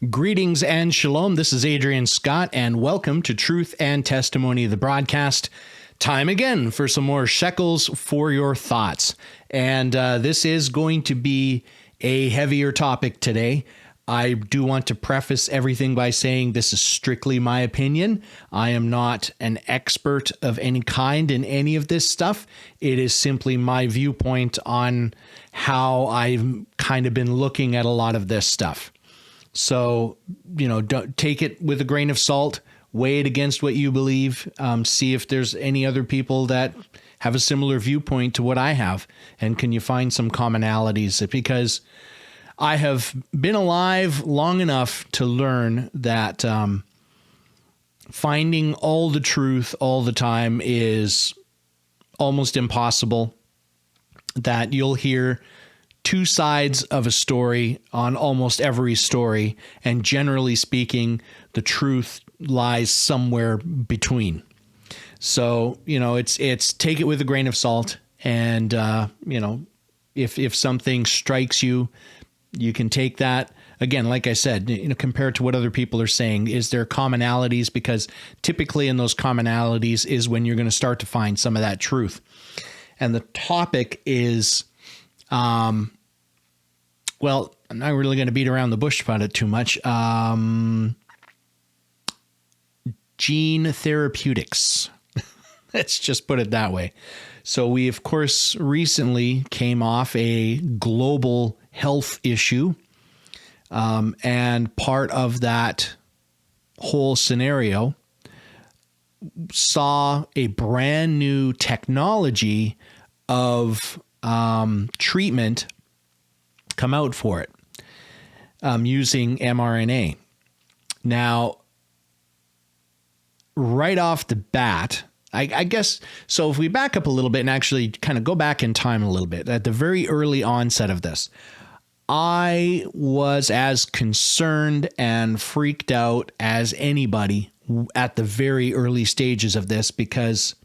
Greetings and shalom. This is Adrian Scott, and welcome to Truth and Testimony, the broadcast. Time again for some more shekels for your thoughts. And this is going to be a heavier topic today. I do want to preface everything by saying this is strictly my opinion. I am not an expert of any kind in any of this stuff. It is simply my viewpoint on how I've kind of been looking at a lot of this stuff. So, don't take it with a grain of salt, weigh it against what you believe, see if there's any other people that have a similar viewpoint to what I have, and can you find some commonalities? Because I have been alive long enough to learn that finding all the truth all the time is almost impossible, that you'll hear two sides of a story on almost every story, and generally speaking, the truth lies somewhere between. So, it's take it with a grain of salt, and if something strikes you, you can take that. Again, like I said, compared to what other people are saying, is there commonalities? Because typically in those commonalities is when you're going to start to find some of that truth. And the topic is, well, I'm not really going to beat around the bush about it too much. Gene therapeutics. Let's just put it that way. So we, of course, recently came off a global health issue. And part of that whole scenario saw a brand new technology of treatment come out for it, using mRNA. Now, right off the bat, I guess, so if we back up a little bit and actually kind of go back in time a little bit, at the very early onset of this, I was as concerned and freaked out as anybody at the very early stages of this, because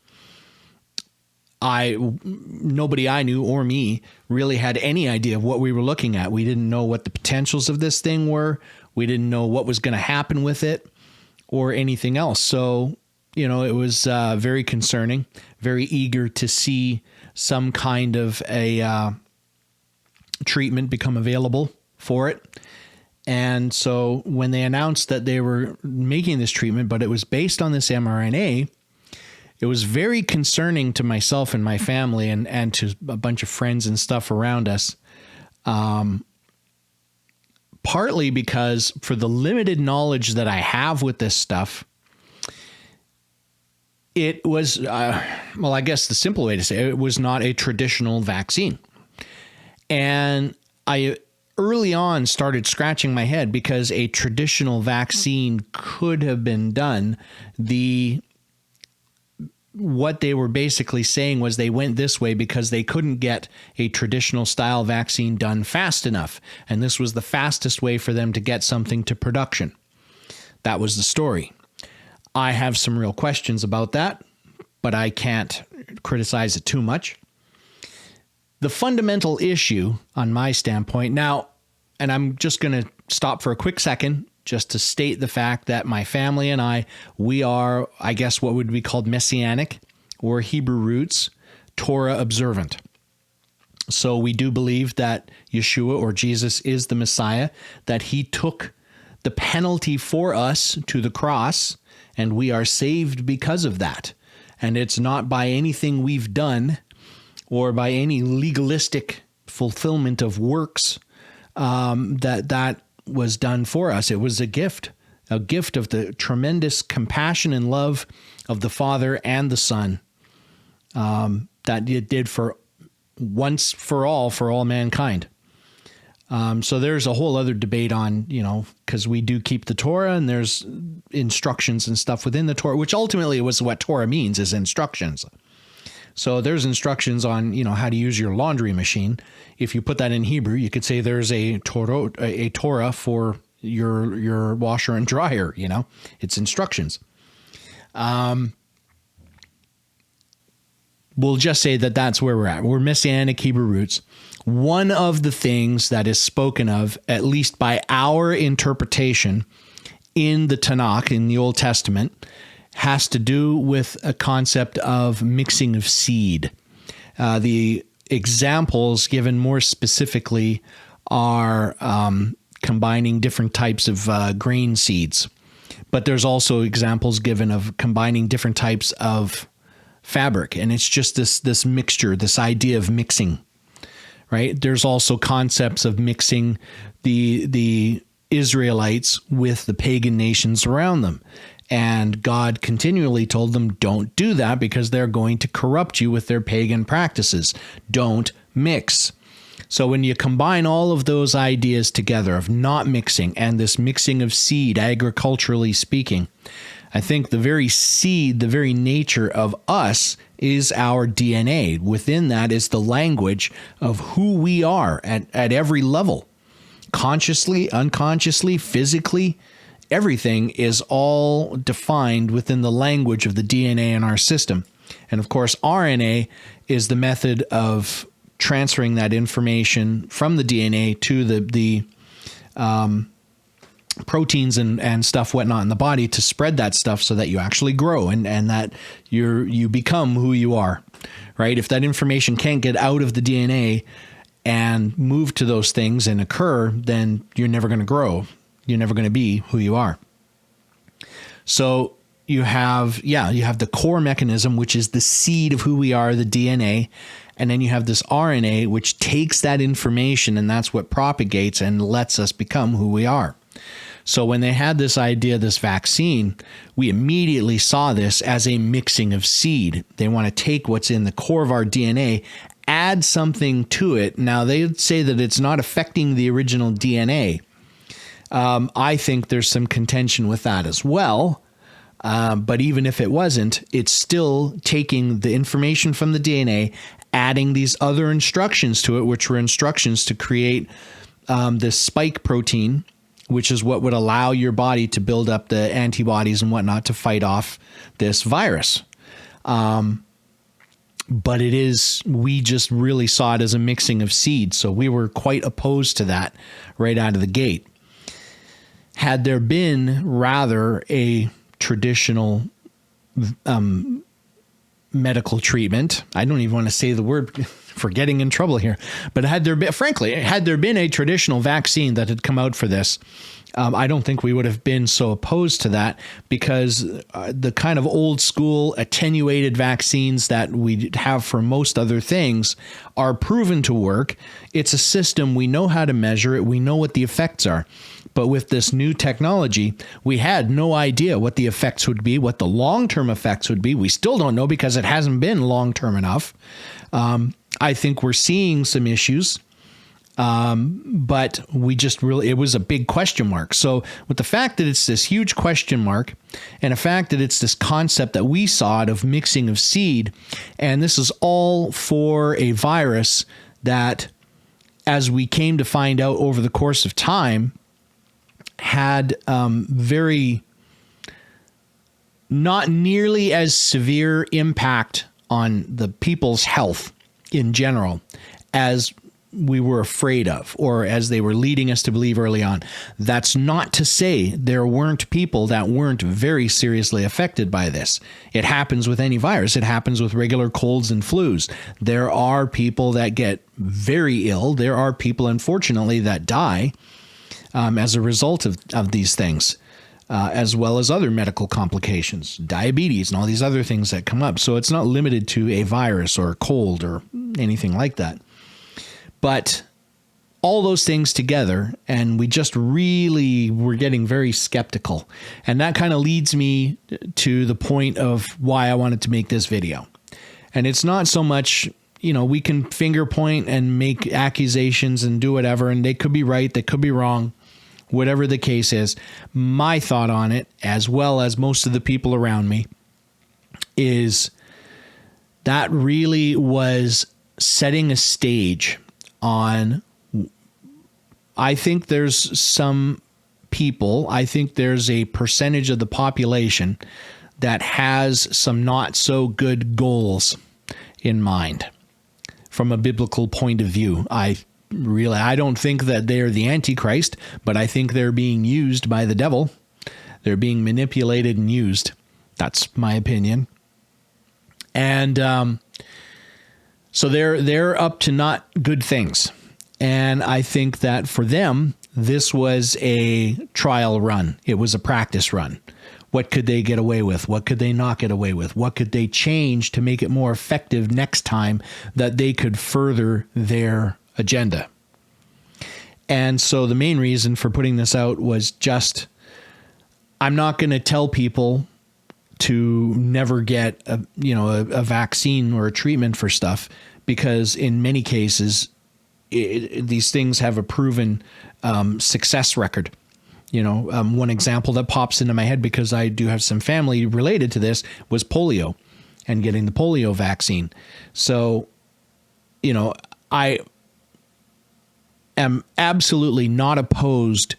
nobody I knew or me really had any idea of what we were looking at. We didn't know what the potentials of this thing were. We didn't know what was going to happen with it or anything else. So, it was very concerning, very eager to see some kind of a treatment become available for it. And so when they announced that they were making this treatment, but it was based on this mRNA, it was very concerning to myself and my family and to a bunch of friends and stuff around us. Partly because for the limited knowledge that I have with this stuff, it was, I guess the simple way to say it was not a traditional vaccine. And I early on started scratching my head, because a traditional vaccine could have been done. What they were basically saying was they went this way because they couldn't get a traditional style vaccine done fast enough. And this was the fastest way for them to get something to production. That was the story. I have some real questions about that, but I can't criticize it too much. The fundamental issue on my standpoint now, and I'm just going to stop for a quick second just to state the fact that my family and we are, I guess, what would be called Messianic or Hebrew roots, Torah observant. So we do believe that Yeshua or Jesus is the Messiah, that he took the penalty for us to the cross, and we are saved because of that. And it's not by anything we've done or by any legalistic fulfillment of works that was done for us. It was a gift of the tremendous compassion and love of the Father and the Son, that it did for once for all mankind. So there's a whole other debate on, because we do keep the Torah, and there's instructions and stuff within the Torah, which ultimately was what Torah means, is instructions. So there's instructions on, how to use your laundry machine. If you put that in Hebrew, you could say there's a Torah for your washer and dryer, it's instructions. We'll just say that that's where we're at. We're Messianic Hebrew roots. One of the things that is spoken of, at least by our interpretation in the Tanakh, in the Old Testament, has to do with a concept of mixing of seed. The examples given more specifically are combining different types of grain seeds. But there's also examples given of combining different types of fabric. And it's just this mixture, this idea of mixing, right? There's also concepts of mixing the Israelites with the pagan nations around them. And God continually told them, don't do that because they're going to corrupt you with their pagan practices. Don't mix. So when you combine all of those ideas together of not mixing and this mixing of seed, agriculturally speaking, I think the very seed, the very nature of us is our DNA. Within that is the language of who we are at every level. Consciously, unconsciously, physically, everything is all defined within the language of the DNA in our system. And of course, RNA is the method of transferring that information from the DNA to the proteins and stuff, whatnot in the body to spread that stuff so that you actually grow and that you become who you are, right? If that information can't get out of the DNA and move to those things and occur, then you're never going to grow. You're never going to be who you are. So you have the core mechanism, which is the seed of who we are, the DNA. And then you have this RNA, which takes that information, and that's what propagates and lets us become who we are. So when they had this idea, this vaccine, we immediately saw this as a mixing of seed. They want to take what's in the core of our DNA, add something to it. Now, they would say that it's not affecting the original DNA. I think there's some contention with that as well. But even if it wasn't, it's still taking the information from the DNA, adding these other instructions to it, which were instructions to create this spike protein, which is what would allow your body to build up the antibodies and whatnot to fight off this virus. But we just really saw it as a mixing of seeds. So we were quite opposed to that right out of the gate. Had there been rather a traditional medical treatment, I don't even want to say the word for getting in trouble here, but had there been a traditional vaccine that had come out for this, I don't think we would have been so opposed to that, because the kind of old school attenuated vaccines that we have for most other things are proven to work. It's a system. We know how to measure it. We know what the effects are. But with this new technology, we had no idea what the effects would be, what the long-term effects would be. We still don't know because it hasn't been long-term enough. I think we're seeing some issues, but it was a big question mark. So with the fact that it's this huge question mark and the fact that it's this concept that we saw it of mixing of seed, and this is all for a virus that, as we came to find out over the course of time, had very not nearly as severe impact on the people's health in general as we were afraid of, or as they were leading us to believe early on. That's not to say there weren't people that weren't very seriously affected by this. It happens with any virus. It happens with regular colds and flus. There are people that get very ill. There are people, unfortunately, that die as a result of these things, as well as other medical complications, diabetes, and all these other things that come up. So it's not limited to a virus or a cold or anything like that. But all those things together, and we just really were getting very skeptical. And that kind of leads me to the point of why I wanted to make this video. And it's not so much, we can finger point and make accusations and do whatever, and they could be right, they could be wrong. Whatever the case is, my thought on it, as well as most of the people around me, is that really was setting a stage on, I think there's some people, I think there's a percentage of the population that has some not so good goals in mind from a biblical point of view. I don't think that they're the Antichrist, but I think they're being used by the devil. They're being manipulated and used. That's my opinion. And so they're up to not good things. And I think that for them, this was a trial run. It was a practice run. What could they get away with? What could they not get away with? What could they change to make it more effective next time that they could further their agenda? And so the main reason for putting this out was just, I'm not going to tell people to never get a vaccine or a treatment for stuff, because in many cases, these things have a proven success record. One example that pops into my head, because I do have some family related to this, was polio and getting the polio vaccine. So, I am absolutely not opposed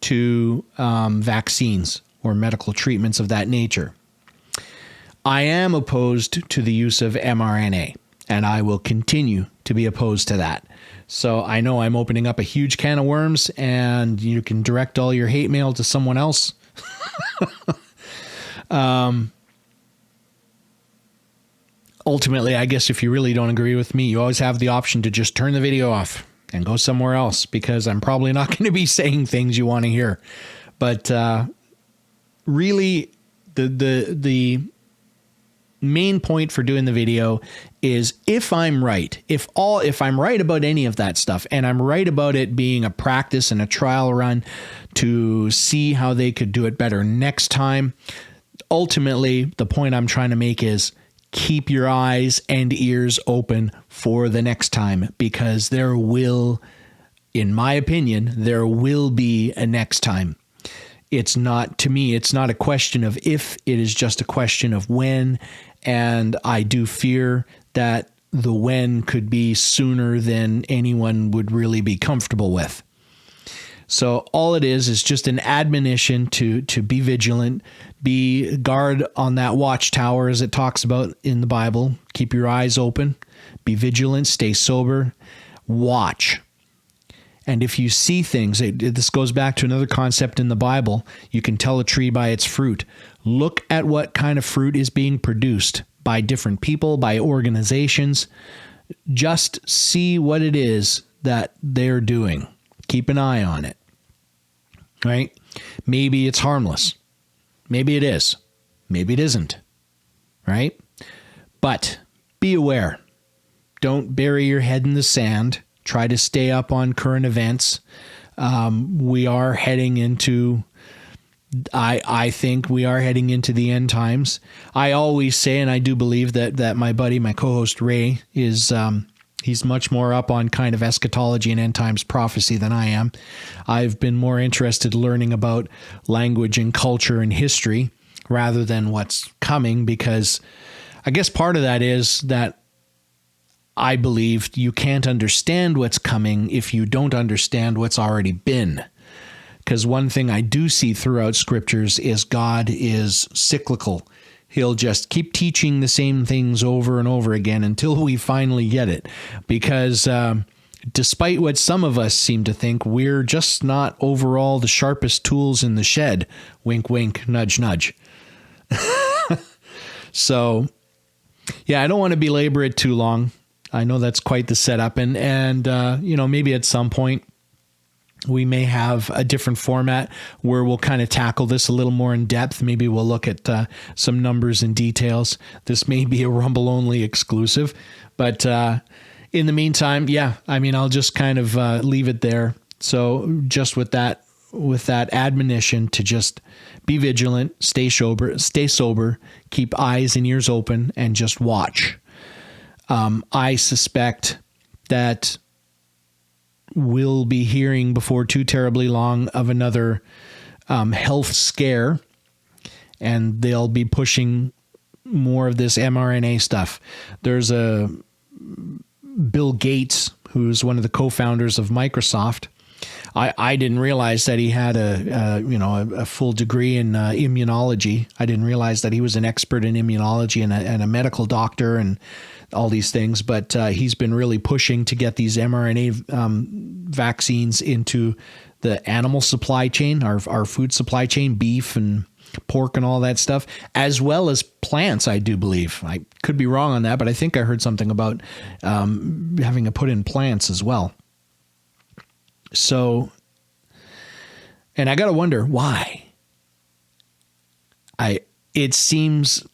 to vaccines or medical treatments of that nature. I am opposed to the use of mRNA, and I will continue to be opposed to that. So I know I'm opening up a huge can of worms, and you can direct all your hate mail to someone else. Ultimately, I guess if you really don't agree with me, you always have the option to just turn the video off and go somewhere else, because I'm probably not going to be saying things you want to hear. But really, the main point for doing the video is, if I'm right, if I'm right about any of that stuff, and I'm right about it being a practice and a trial run to see how they could do it better next time, ultimately the point I'm trying to make is, keep your eyes and ears open for the next time, because there will, in my opinion, there will be a next time. It's not, to me, it's not a question of if, it is just a question of when. And I do fear that the when could be sooner than anyone would really be comfortable with. So all it is just an admonition to be vigilant, be guard on that watchtower, as it talks about in the Bible. Keep your eyes open, be vigilant, stay sober, watch. And if you see things, this goes back to another concept in the Bible. You can tell a tree by its fruit. Look at what kind of fruit is being produced by different people, by organizations. Just see what it is that they're doing. Keep an eye on it, right? Maybe it's harmless. Maybe it is. Maybe it isn't, right? But be aware. Don't bury your head in the sand. Try to stay up on current events. We are heading into, I think we are heading into the end times. I always say, and I do believe that my buddy, my co-host Ray, is he's much more up on kind of eschatology and end times prophecy than I am. I've been more interested learning about language and culture and history rather than what's coming, because I guess part of that is that I believe you can't understand what's coming if you don't understand what's already been. Because one thing I do see throughout scriptures is God is cyclical. He'll just keep teaching the same things over and over again until we finally get it. Because despite what some of us seem to think, we're just not overall the sharpest tools in the shed. Wink, wink, nudge, nudge. So, yeah, I don't want to belabor it too long. I know that's quite the setup, and maybe at some point we may have a different format where we'll kind of tackle this a little more in depth. Maybe we'll look at some numbers and details. This may be a Rumble only exclusive, but in the meantime, I'll just kind of leave it there. So just with that admonition to just be vigilant, stay sober, keep eyes and ears open, and just watch. I suspect that we'll be hearing before too terribly long of another health scare, and they'll be pushing more of this mRNA stuff. There's a Bill Gates, who's one of the co-founders of Microsoft. I didn't realize that he had a full degree in immunology. I didn't realize that he was an expert in immunology and a medical doctor and all these things. But he's been really pushing to get these mRNA vaccines into the animal supply chain, our food supply chain, beef and pork and all that stuff, as well as plants, I do believe. I could be wrong on that, but I think I heard something about having it put in plants as well. So, and I got to wonder why. It seems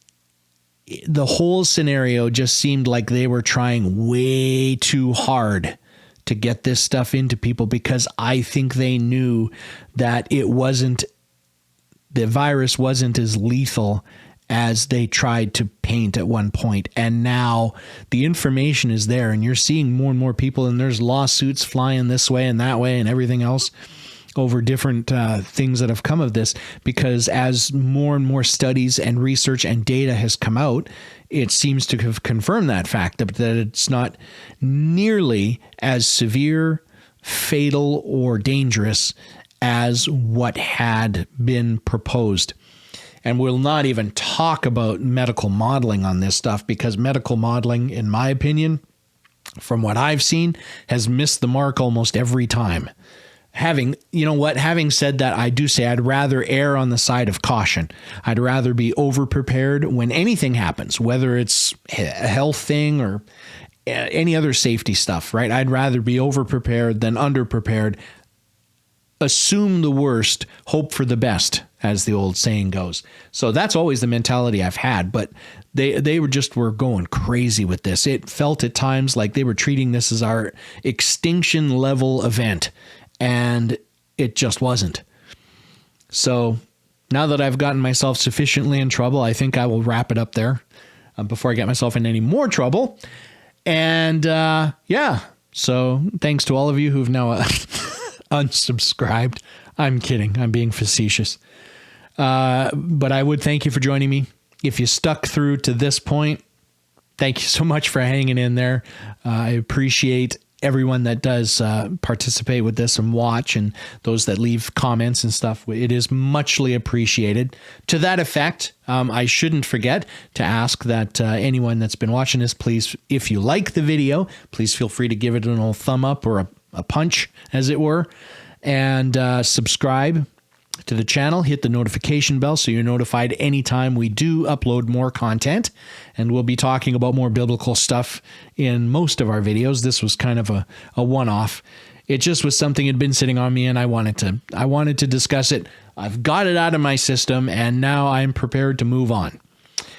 the whole scenario just seemed like they were trying way too hard to get this stuff into people, because I think they knew that the virus wasn't as lethal as they tried to paint at one point. And now the information is there, and you're seeing more and more people, and there's lawsuits flying this way and that way and everything else over different things that have come of this, because as more and more studies and research and data has come out, it seems to have confirmed that fact, that it's not nearly as severe, fatal, or dangerous as what had been proposed. And we'll not even talk about medical modeling on this stuff, because medical modeling, in my opinion, from what I've seen, has missed the mark almost every time. Having said that, I do say I'd rather err on the side of caution. I'd rather be over-prepared when anything happens, whether it's a health thing or any other safety stuff, right? I'd rather be over-prepared than under-prepared. Assume the worst, hope for the best, as the old saying goes. So that's always the mentality I've had, but they were going crazy with this. It felt at times like they were treating this as our extinction level event, and it just wasn't. So now that I've gotten myself sufficiently in trouble, I think I will wrap it up there before I get myself in any more trouble. And so thanks to all of you who've now unsubscribed. I'm kidding. I'm being facetious. But I would thank you for joining me. If you stuck through to this point, thank you so much for hanging in there. I appreciate everyone that does participate with this and watch, and those that leave comments and stuff. It is muchly appreciated. To that effect, I shouldn't forget to ask that anyone that's been watching this, please, if you like the video, please feel free to give it an old thumb up or a punch, as it were, and subscribe to the channel. Hit the notification bell so you're notified anytime we do upload more content, and we'll be talking about more biblical stuff in most of our videos. This was kind of a one-off. It just was something that had been sitting on me, and I wanted to discuss it. I've got it out of my system, and now I'm prepared to move on.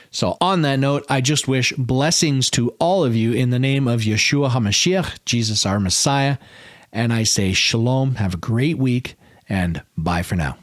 So on that note, I just wish blessings to all of you in the name of Yeshua HaMashiach, Jesus our Messiah. And I say shalom, have a great week, and bye for now.